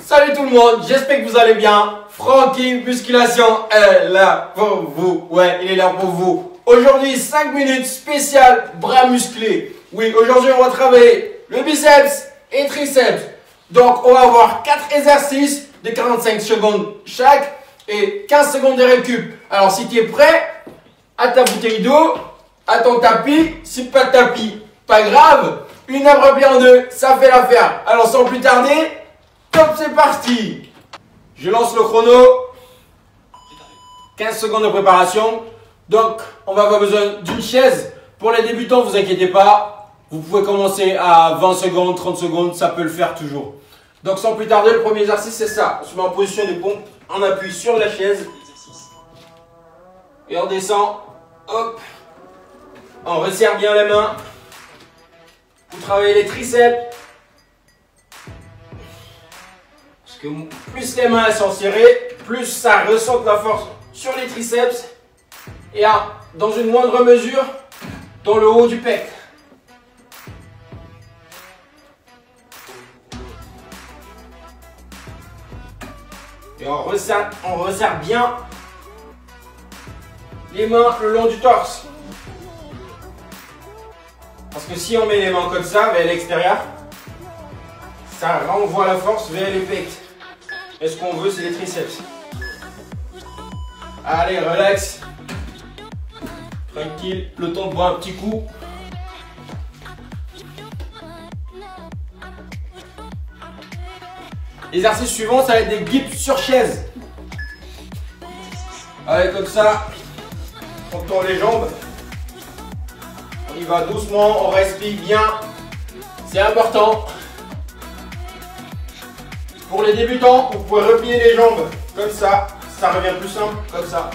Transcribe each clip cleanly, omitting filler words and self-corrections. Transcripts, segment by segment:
Salut tout le monde, j'espère que vous allez bien. Francky Musculation est là pour vous. Ouais, il est là pour vous. Aujourd'hui, 5 minutes spécial bras musclés. Oui, aujourd'hui, on va travailler le biceps et triceps. Donc, on va avoir 4 exercices de 45 secondes chaque et 15 secondes de récup. Alors, si tu es prêt, à ta bouteille d'eau, à ton tapis. Si pas de tapis, pas grave. Une heure repliée en deux, ça fait l'affaire. Alors, sans plus tarder, top, c'est parti. Je lance le chrono. 15 secondes de préparation. Donc, on va avoir besoin d'une chaise. Pour les débutants, vous inquiétez pas. Vous pouvez commencer à 20 secondes, 30 secondes, ça peut le faire toujours. Donc, sans plus tarder, le premier exercice, c'est ça. On se met en position de pompe, on appuie sur la chaise. Et on descend. Hop. On resserre bien les mains. Vous travaillez les triceps. Parce que plus les mains sont serrées, plus ça ressent la force sur les triceps. Et dans une moindre mesure, dans le haut du pec. Et on resserre bien les mains le long du torse. Parce que si on met les mains comme ça, vers l'extérieur, ça renvoie la force vers les pecs. Et ce qu'on veut, c'est les triceps. Allez, relax. Tranquille, le temps de boire un petit coup. L'exercice suivant, ça va être des dips sur chaise. Allez, comme ça, on tourne les jambes. On y va doucement, on respire bien. C'est important. Pour les débutants, vous pouvez replier les jambes comme ça revient plus simple, comme ça.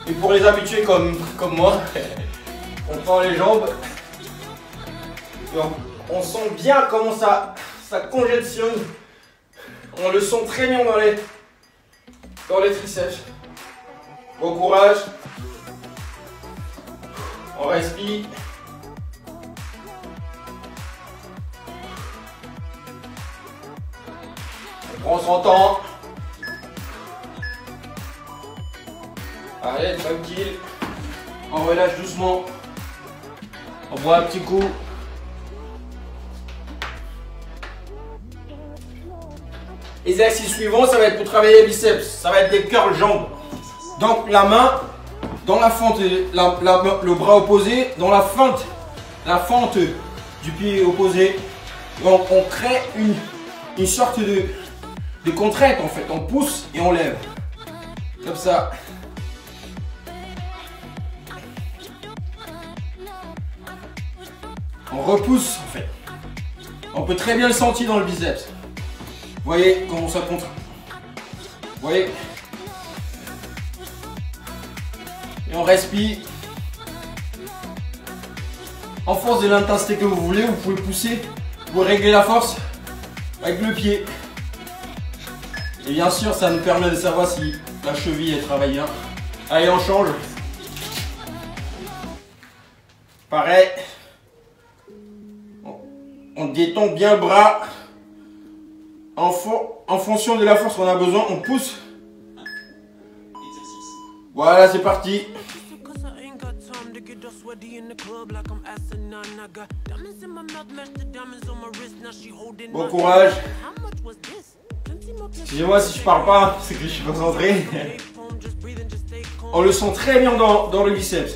Et pour les habitués comme moi, on prend les jambes. Et on sent bien comment ça congestionne. On le sent très bien dans les triceps. Bon courage. On respire. On prend son temps. Allez, tranquille. On relâche doucement. On boit un petit coup. L'exercice suivant, ça va être pour travailler les biceps. Ça va être des curls jambes. Donc la main dans la fente, le bras opposé, dans la fente du pied opposé. Donc on crée une sorte de contrainte en fait. On pousse et on lève. Comme ça. On repousse en fait. On peut très bien le sentir dans le biceps. Vous voyez comment ça contraint. Vous voyez. Et on respire. En force de l'intensité que vous voulez, vous pouvez pousser. Vous pouvez régler la force avec le pied. Et bien sûr, ça nous permet de savoir si la cheville elle travaille bien. Allez, on change. Pareil. On détend bien le bras. En fonction de la force qu'on a besoin, on pousse. Voilà, c'est parti. Bon courage. Excusez-moi si je parle pas, c'est que je suis concentré. On le sent très bien dans le biceps.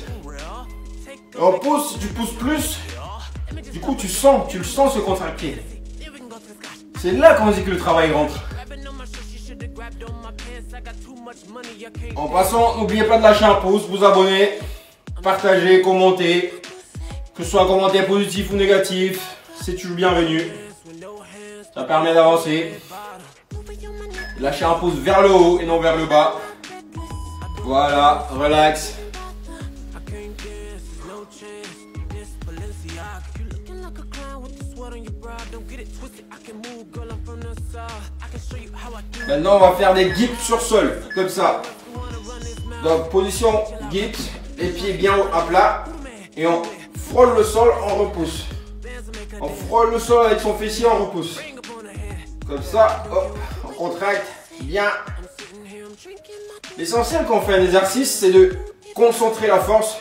On pousse, tu pousses plus. Du coup, tu le sens se contracter. C'est là qu'on dit que le travail rentre. En passant, n'oubliez pas de lâcher un pouce, vous abonner, partager, commenter. Que ce soit un commentaire positif ou négatif, c'est toujours bienvenu. Ça permet d'avancer. Lâchez un pouce vers le haut et non vers le bas. Voilà, relax. Maintenant, on va faire des dips sur sol, comme ça. Donc, position dips, les pieds bien à plat. Et on frôle le sol, on repousse. On frôle le sol avec son fessier, on repousse. Comme ça, hop, on contracte bien. L'essentiel quand on fait un exercice, c'est de concentrer la force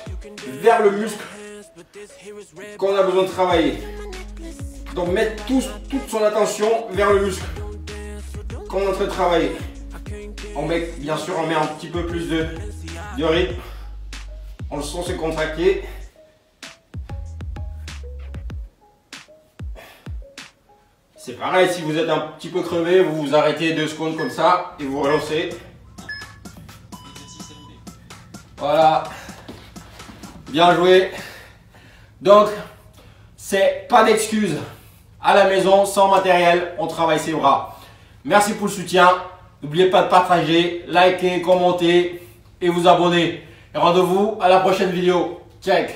vers le muscle qu'on a besoin de travailler. Donc mettre toute son attention vers le muscle qu'on est en train de travailler. Bien sûr, on met un petit peu plus de rythme. On le sent se contracter. C'est pareil, si vous êtes un petit peu crevé, vous vous arrêtez 2 secondes comme ça et vous relancez. Voilà. Bien joué. Donc, c'est pas d'excuse. À la maison, sans matériel, on travaille ses bras. Merci pour le soutien. N'oubliez pas de partager, liker, commenter et vous abonner. Et rendez-vous à la prochaine vidéo. Check.